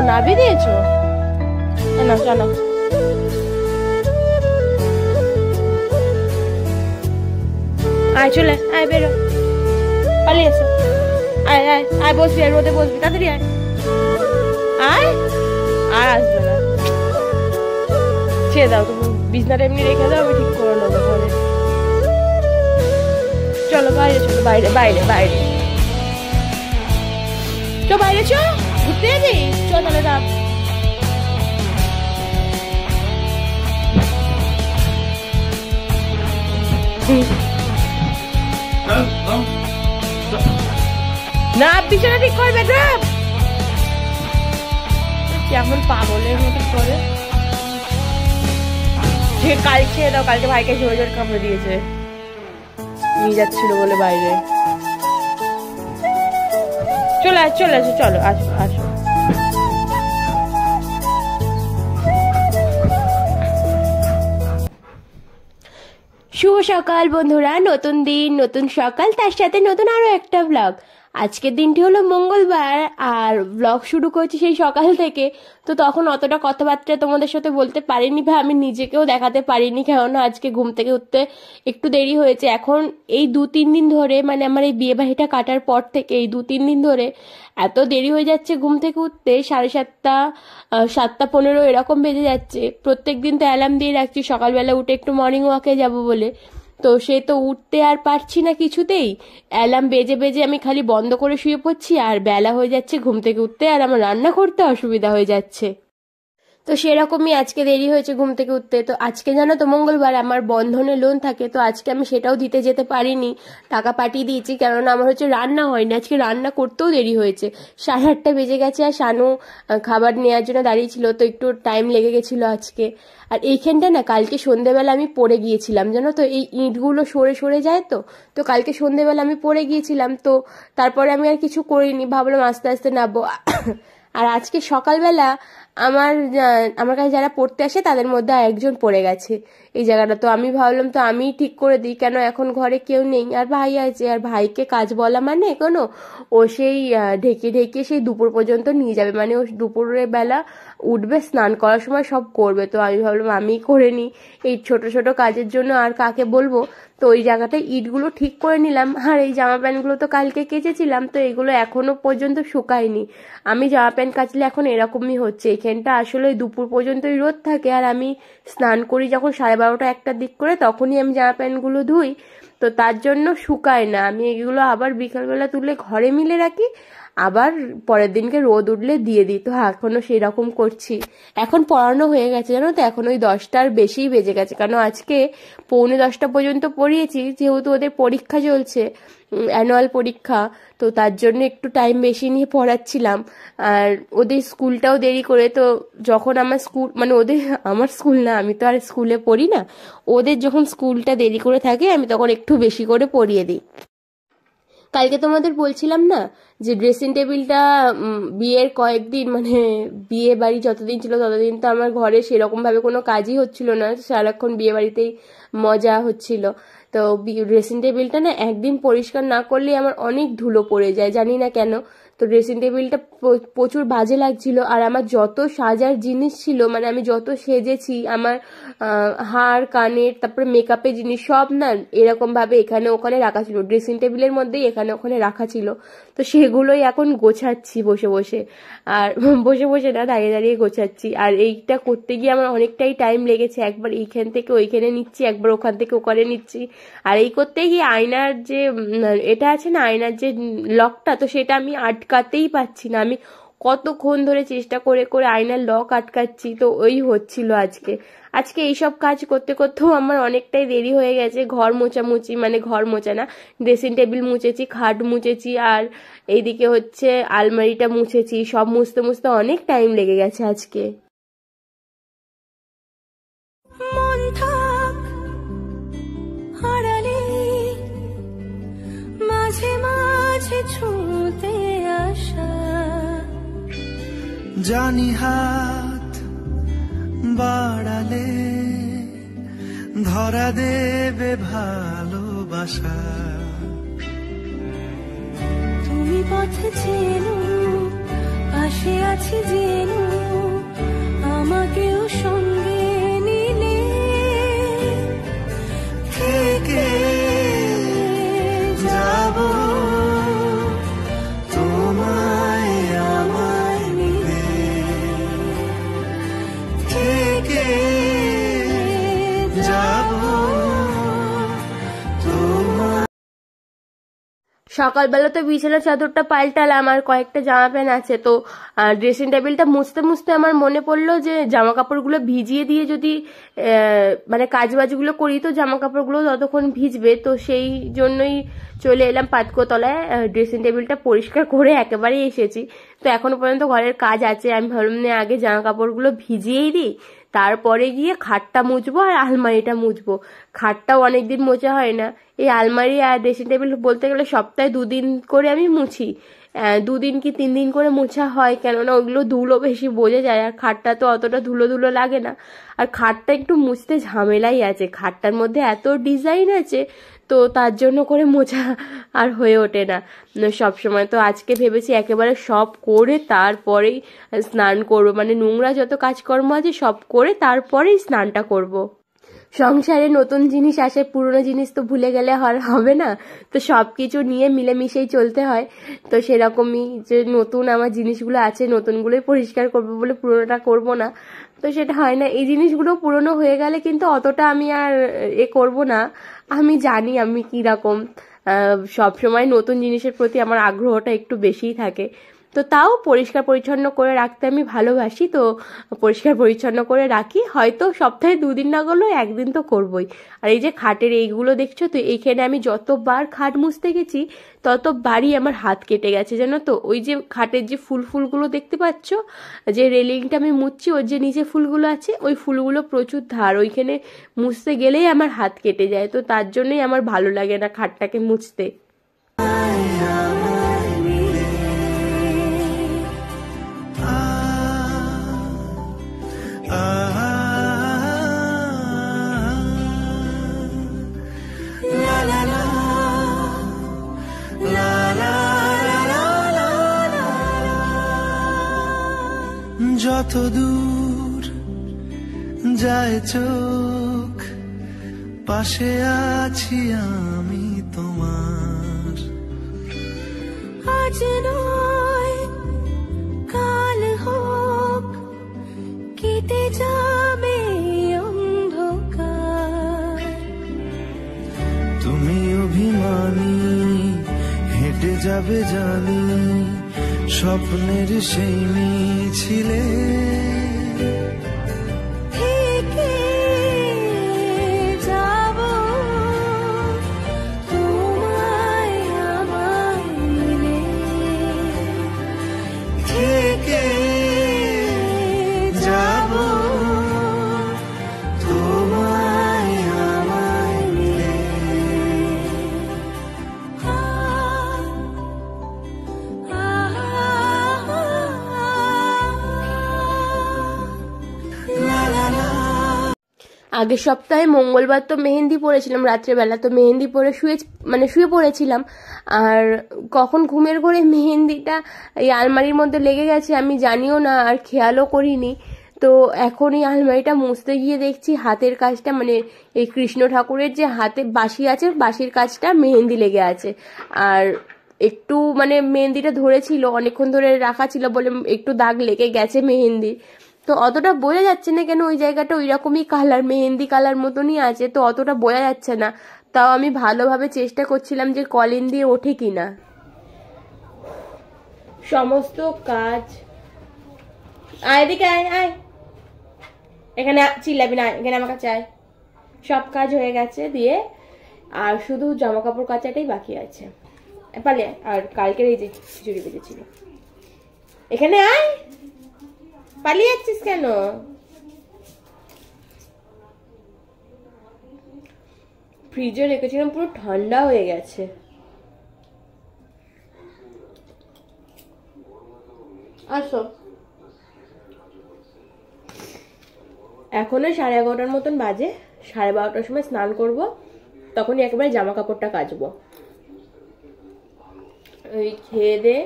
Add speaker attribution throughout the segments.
Speaker 1: নাবি দিয়েছো না জানো আয় চলে আয় বেরো পালিয়ে এসো আয় আয় আয় বসবি আর রোদে বসবি তাড়াতাড়ি আয় আয় আর আসবে না ছেড়ে দাও তুমি বিছনাটা এমনি রেখে দাও আমি ঠিক করে নেবো পরে চলো বাইরে চলো বাইরে বাইরে বাইরে চো বাইরে চো ঘুরতে যাবি চো তাহলে দাও না বিছানা ঠিক করবে না কেমন পাগলের মতো করে কাল খেয়ে দাও কালকে ভাইকে জোর জোর কামড়ে দিয়েছে নিয়ে যাচ্ছিল বলে বাইরে চলে আস চলে আসো চলো আসো আসো শুভ সকাল বন্ধুরা নতুন দিন নতুন সকাল তার সাথে নতুন আরো একটা ব্লগ আজকের দিনটি হলো মঙ্গলবার আর ব্লগ শুরু করছি সেই সকাল থেকে তো তখন অতটা কথাবার্তা তোমাদের সাথে বলতে পারিনি বা আমি নিজেকেও দেখাতে পারিনি কেননা আজকে ঘুম থেকে উঠতে একটু দেরি হয়েছে এখন এই 2-3 দিন ধরে মানে আমার এই বিয়ে বাড়িটা কাটার পর থেকে এই 2-3 দিন ধরে এত দেরি হয়ে যাচ্ছে ঘুম থেকে উঠতে 7:30 7:15 এরকম বেজে যাচ্ছে প্রত্যেকদিন তো অ্যালার্ম দিয়ে রাখছি সকালবেলা উঠে একটু মর্নিং ওয়াকে যাবো বলে তো সে তো উঠতে আর পারছি না কিছুতেই অ্যালার্ম বেজে বেজে আমি খালি বন্ধ করে শুয়ে পড়ছি আর বেলা হয়ে যাচ্ছে ঘুম থেকে উঠতে আর আমার রান্না করতে অসুবিধা হয়ে যাচ্ছে তো সেরকমই আজকে দেরি হয়েছে ঘুম থেকে উঠতে তো আজকে জানো তো মঙ্গলবার আমার বন্ধনে লোন থাকে তো আজকে আমি সেটাও দিতে যেতে পারিনি টাকা পাঠিয়ে দিয়েছি কেননা আমার হচ্ছে রান্না হয়নি আজকে রান্না করতেও দেরি হয়েছে 8:30 বেজে গেছে আর শানু খাবার নেওয়ার জন্য দাঁড়িয়েছিল তো একটু টাইম লেগে গেছিলো আজকে আর এইখানটা না কালকে সন্ধেবেলা আমি পড়ে গিয়েছিলাম জানো তো এই ইঁটগুলো সরে সরে যায় তো কালকে সন্ধেবেলা আমি পড়ে গিয়েছিলাম তো তারপরে আমি আর কিছু করিনি ভাবলাম আস্তে আস্তে নামবো আর আজকে সকালবেলা আমার কাছে যারা পড়তে আসে তাদের মধ্যে একজন পড়ে গেছে এই জায়গাটা তো আমি ভাবলাম তো আমি ঠিক করে দিই কেন এখন ঘরে কেউ নেই আর ভাই আছে আর ভাইকে কাজ বলা মানে কোনো ও সেই ঢেকে ঢেকে সেই দুপুর পর্যন্ত নিয়ে যাবে মানে ও দুপুরের বেলা উঠবে স্নান করার সময় সব করবে তো আমি ভাবলাম আমি করে নিই এই ছোট ছোট কাজের জন্য আর কাকে বলবো তো ওই জায়গাটায় ইটগুলো ঠিক করে নিলাম আর এই জামা প্যান্টগুলো তো কালকে কেচেছিলাম তো এগুলো এখনো পর্যন্ত শুকায়নি আমি জামা প্যান্ট কাচলে এখন এরকমই হচ্ছে এখানটা আসলে দুপুর পর্যন্তই রোদ থাকে আর আমি স্নান করি যখন 12:30 1টার দিক করে তখনই আমি জামা প্যান্টগুলো ধুই তো তার জন্য শুকায় না আমি এগুলো আবার বিকালবেলা তুলে ঘরে মিলে রাখি আবার পরের দিনকে রোদ উঠলে দিয়ে দিই তো এখনো সেই রকম করছি এখন পড়ানো হয়ে গেছে জানো তো এখন ওই 10টার বেশি বেজে গেছে কারণ আজকে 9:45 পর্যন্ত পড়িয়েছি যেহেতু ওদের পরীক্ষা চলছে অ্যানুয়াল পরীক্ষা তো তার জন্য একটু টাইম বেশি নিয়ে পড়াচ্ছিলাম আর ওদের স্কুলটাও দেরি করে তো যখন আমার স্কুল মানে আমার স্কুল না আমি তো আর স্কুলে পড়ি না ওদের যখন স্কুলটা দেরি করে থাকে আমি তখন একটু বেশি করে পড়িয়ে দিই কালকে তোমাদের বলছিলাম না যে ড্রেসিং টেবিলটা বিয়ের কয়েকদিন মানে বিয়ে বাড়ি যতদিন ছিল ততদিন তো আমার ঘরে সেরকম ভাবে কোনো কাজই হচ্ছিল না সারাক্ষণ বিয়ে বাড়িতেই মজা হচ্ছিল তো ড্রেসিং টেবিলটা না একদিন পরিষ্কার না করলে আমার অনেক ধুলো পড়ে যায় জানি না কেন তো ড্রেসিং টেবিলটা প্রচুর বাজে লাগছিল আর আমার যত সাজার জিনিস ছিল মানে আমি যত সেজেছি আমার হার কানের তারপরে মেকআপের জিনিস সব না এরকম ভাবে এখানে ওখানে রাখা ছিল ড্রেসিং টেবিলের মধ্যেই এখানে ওখানে রাখা ছিল তো সেগুলোই এখন গোছাচ্ছি বসে বসে আর বসে বসে না দাঁড়িয়ে দাঁড়িয়ে গোছাচ্ছি আর এইটা করতে গিয়ে আমার অনেকটাই টাইম লেগেছে একবার এইখান থেকে ওইখানে নিচ্ছি একবার ওখান থেকে ওখানে নিচ্ছি আর এই করতে গিয়ে আয়নার যে এটা আছে না আয়নার যে লকটা তো সেটা আমি আটকাতেই পাচ্ছি না আমি কতক্ষণ ধরে চেষ্টা করে করে আয়নার লক আটকাচ্ছি তো ওই হচ্ছিল আজকে এইসব কাজ করতে করতেও আমার অনেকটাই দেরি হয়ে গেছে ঘর মোছামুছি মানে ঘর মোছা না ড্রেসিং টেবিল মুছেছি খাট মুছেছি আর এইদিকে হচ্ছে আলমারিটা মুছেছি সব মুছতে মুছতে অনেক টাইম লেগে গেছে আজকে
Speaker 2: মাঝে মাঝে ছুঁতে আসা জানি হাত বাড়ালে ধরা দেবে ভালোবাসা তুমি পথ চেনো পাশে আছি জেনো থেকে যাব তোমার।
Speaker 1: সকালবেলা তো বিছানার চাদরটা পাল্টালাম আর কয়েকটা জামা প্যান্ট আছে, তো ড্রেসিং টেবিলটা মুছতে মুছতে আমার মনে পড়লো যে জামা কাপড়গুলো ভিজিয়ে দিয়ে যদি মানে কাজ বাজগুলো করি তো জামা কাপড়গুলো ততক্ষণ ভিজবে, তো সেই জন্যই চলে এলাম পাতকোতলায়। ড্রেসিং টেবিলটা পরিষ্কার করে একেবারেই এসেছি, তো এখনো পর্যন্ত ঘরের কাজ আছে। আমি ভাবলাম না আগে জামা কাপড়গুলো ভিজিয়েই দিই, তারপরে গিয়ে খাটটা মুছবো আর আলমারিটা মুছবো। খাটটাও অনেকদিন মোছা হয় না, এই আলমারি আর ড্রেসিং টেবিল বলতে গেলে সপ্তাহে 2 দিন করে আমি মুছি। 2 দিন কি 3 দিন করে মোছা হয়, কেননা ওগুলো ধুলো বেশি বোঝা যায়, আর খাটটা তো অতটা ধুলো ধুলো লাগে না। আর খাটটা একটু মুছতে ঝামেলাই আছে, খাটটার মধ্যে এত ডিজাইন আছে, তো তার জন্য করে মোছা আর হয়ে ওঠে না সব সময়। তো আজকে ভেবেছি একেবারে সব করে তারপরেই স্নান করবো, মানে নোংরা যত কাজকর্ম আছে সব করে তারপরেই স্নানটা করব। সংসারে নতুন জিনিস আসে, পুরনো জিনিস তো ভুলে গেলে হবে না, তো সবকিছু নিয়ে মিলেমিশেই চলতে হয়। তো সেরকমই যে নতুন আমার জিনিসগুলো আছে, নতুনগুলোই পরিষ্কার করবো বলে পুরোনোটা করব না, তো সেটা হয় না। এই জিনিসগুলো পুরনো হয়ে গেলে কিন্তু অতটা আমি আর করব না। আমি জানি আমি কিরকম, সবসময় নতুন জিনিসের প্রতি আমার আগ্রহটা একটু বেশিই থাকে। তো তাও পরিষ্কার পরিচ্ছন্ন করে রাখতে আমি ভালোবাসি, তো পরিষ্কার পরিচ্ছন্ন করে রাখি। হয়তো সপ্তাহে 2 দিন না করলেও 1 দিন তো করবই। আর এই যে খাটের এইগুলো দেখছো তো, এইখানে আমি যতবার খাট মুছতে গেছি ততবারই আমার হাত কেটে গেছে, জানো তো। ওই যে খাটের যে ফুলগুলো দেখতে পাচ্ছ, যে রেলিংটা আমি মুছছি ওর যে নিচে ফুলগুলো আছে, ওই ফুলগুলো প্রচুর ধার, ওইখানে মুছতে গেলেই আমার হাত কেটে যায়, তো তার জন্যই আমার ভালো লাগে না খাটটাকে মুছতে।
Speaker 2: যত দূর যায় চোখ, পাশে আছি আমি তোমার।
Speaker 3: আজ নয় কাল হোক, কেটে যাবে অন্ধকার।
Speaker 2: তুমি অভিমানী হেঁটে যাবে জানি, স্বপ্নের সেই মিছিলে
Speaker 3: থেকে যাব তোমায় আমায় মিলে,
Speaker 2: থেকে যাব তোমায় আমায় মিলে।
Speaker 1: আগের সপ্তাহে মঙ্গলবার তো মেহেন্দি পড়েছিলাম রাত্রেবেলা, তো মেহেন্দি পরে শুয়ে পড়েছিলাম, আর কখন ঘুমের ঘোরে মেহেন্দিটা এই আলমারির মধ্যে লেগে গেছে আমি জানিও না, আর খেয়ালও করিনি। তো এখন এই আলমারিটা মুছতে গিয়ে দেখছি হাতের কাজটা, মানে এই কৃষ্ণ ঠাকুরের যে হাতে বাঁশি আছে, বাঁশির কাজটা মেহেন্দি লেগে আছে। আর একটু মানে মেহেন্দিটা ধরেছিল, অনেকক্ষণ ধরে রাখা ছিল বলে একটু দাগ লেগে গেছে মেহেন্দি, তো অতটা বোঝা যাচ্ছে না কেন ওই জায়গাটা ওই রকমই কালার, মেহেন্দি কালার মতনই আছে, তো অতটা বোঝা যাচ্ছে না। তাও আমি ভালোভাবে চেষ্টা করছিলাম যে কলিন দিয়ে ওঠে কিনা। সমস্ত কাজ, আয় এদিকে আয়, আয় এখানে, চিল্লাবি না, এখানে আমার কাছে আয়। সব কাজ হয়ে গেছে দিয়ে, আর শুধু জামা কাপড় কাচাটাই বাকি আছে। পালিয়ে, আর কালকের এই যে খিচুড়ি বেজেছিল, এখানে আয়। পালিয়ে যাচ্ছিস কেন? ফ্রিজে রেখেছিলাম, পুরো ঠান্ডা হয়ে গেছে। আসো, এখনো 11:30 মতন বাজে, 12:30 সময় স্নান করব, তখনই একেবারে জামা কাপড়টা কাচবো। ওই খেয়ে দে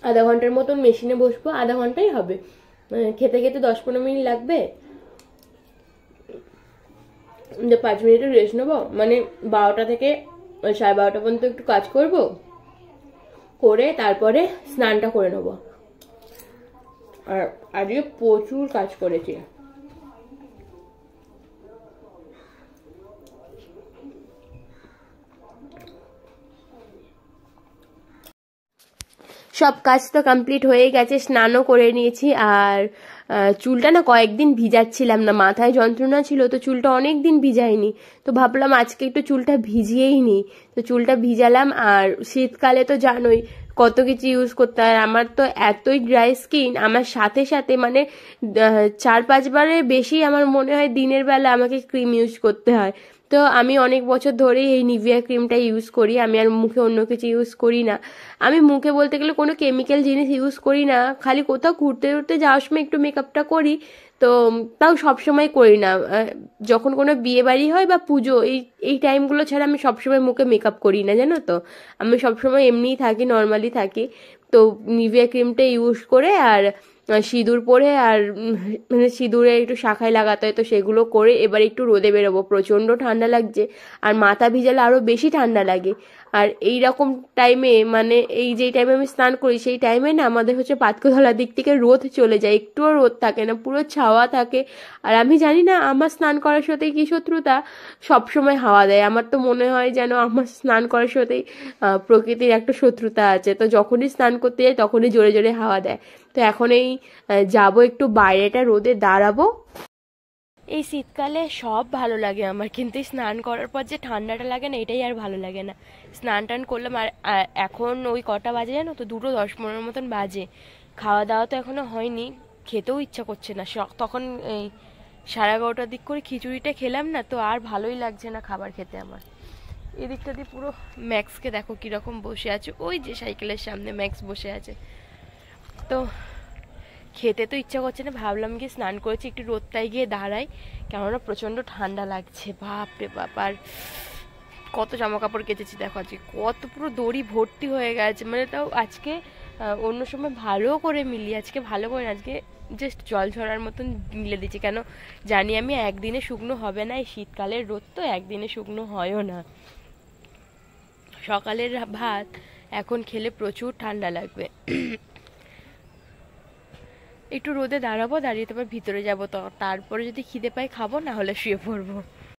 Speaker 1: আধা ঘন্টার মতন মেশিনে বসবো, আধা ঘন্টাই হবে, খেতে খেতে 10-15 মিনিট লাগবে, 5 মিনিটের রেস্ট নেবো, মানে 12টা থেকে 12:30 পর্যন্ত একটু কাজ করব, করে তারপরে স্নানটা করে নেবো। আর আজকে প্রচুর কাজ করেছি। সব কাজ তো কমপ্লিট হয়ে গেছে, স্নানও করে নিয়েছি। আর চুলটা না কয়েকদিন ভিজাচ্ছিলাম না, মাথায় যন্ত্রণা ছিল, তো চুলটা অনেক দিন ভিজাইনি, তো ভাবলাম আজকে একটু চুলটা ভিজিয়েই নিই। তো চুলটা ভিজালাম। আর শীতকালে তো জানোই কত কিছু ইউজ করতে হয়। আমার তো এতই ড্রাই স্কিন, আমার সাথে সাথে মানে 4-5 বারের বেশি আমার মনে হয় দিনের বেলা আমাকে ক্রিম ইউজ করতে হয়। তো আমি অনেক বছর ধরেই এই নিভিয়া ক্রিমটা ইউজ করি, আমি আর মুখে অন্য কিছু ইউজ করি না। আমি মুখে বলতে গেলে কোনো কেমিক্যাল জিনিস ইউজ করি না, খালি কোথাও ঘুরতে ঘুরতে যাওয়ার সময় একটু মেকআপটা করি, তো তাও সব সময় করি না। যখন কোনো বিয়ে বাড়ি হয় বা পুজো, এই টাইমগুলো ছাড়া আমি সবসময় মুখে মেকআপ করি না, জানো তো। আমি সবসময় এমনিই থাকি, নর্মালি থাকি। তো নিভিয়া ক্রিমটা ইউজ করে আর সিঁদুর পরে আর মানে সিঁদুরে একটু শাঁখায় লাগাতে হয়, তো সেগুলো করে এবার একটু রোদে বেরোবো। প্রচণ্ড ঠান্ডা লাগছে, আর মাথা ভিজালে আরও বেশি ঠান্ডা লাগে। আর এই রকম টাইমে মানে এই যেই টাইমে আমি স্নান করি সেই টাইমে না আমাদের হচ্ছে পাতকুতলার দিক থেকে রোদ চলে যায়, একটুও রোদ থাকে না, পুরো ছাওয়া থাকে। আর আমি জানি না আমার স্নান করার সাথে কি শত্রুতা, সবসময় হাওয়া দেয়। আমার তো মনে হয় যেন আমার স্নান করার সাথেই প্রকৃতির একটা শত্রুতা আছে, তো যখনই স্নান করতে যাই তখনই জোরে জোরে হাওয়া দেয়। তো এখন এই যাবো একটু বাইরেটা রোদে দাঁড়াবো। এই শীতকালে সব ভালো লাগে আমার, কিন্তু এই স্নান করার পর যে ঠান্ডাটা লাগে না, এটাই আর ভালো লাগে না। স্নান টান করলাম, আর এখন ওই কটা বাজে জানো তো, 2:10-15 মতন বাজে। খাওয়া দাওয়া তো এখনো হয়নি, খেতেও ইচ্ছা করছে না। তখন এই 11:30টার দিক করে খিচুড়িটা খেলাম না, তো আর ভালোই লাগছে না খাবার খেতে আমার। এদিকটা দিয়ে পুরো ম্যাক্সকে দেখো কিরকম বসে আছে, ওই যে সাইকেলের সামনে ম্যাক্স বসে আছে। তো খেতে তো ইচ্ছা করছে না, ভাবলাম গিয়ে স্নান করেছি একটু রোদটায় গিয়ে দাঁড়াই, কেননা প্রচণ্ড ঠান্ডা লাগছে, বাপ রে বাপ। আর কত জামা কাপড় কেচেছি দেখো, আজকে কত পুরো দড়ি ভর্তি হয়ে গেছে। মানে তাও আজকে অন্য সময় ভালো করে মিলিয়ে, আজকে ভালো করে না, আজকে জাস্ট জল ঝরার মতন মিলে দিচ্ছি। কেন জানি আমি একদিনে শুকনো হবে না, এই শীতকালের রোদ তো একদিনে শুকনো হয়ও না। সকালের ভাত এখন খেলে প্রচুর ঠান্ডা লাগবে। একটু রোদে দাঁড়াবো, দাঁড়িয়ে তারপর ভিতরে যাবো, তো তারপরে যদি খিদে পাই খাবো, না হলে শুয়ে পড়বো।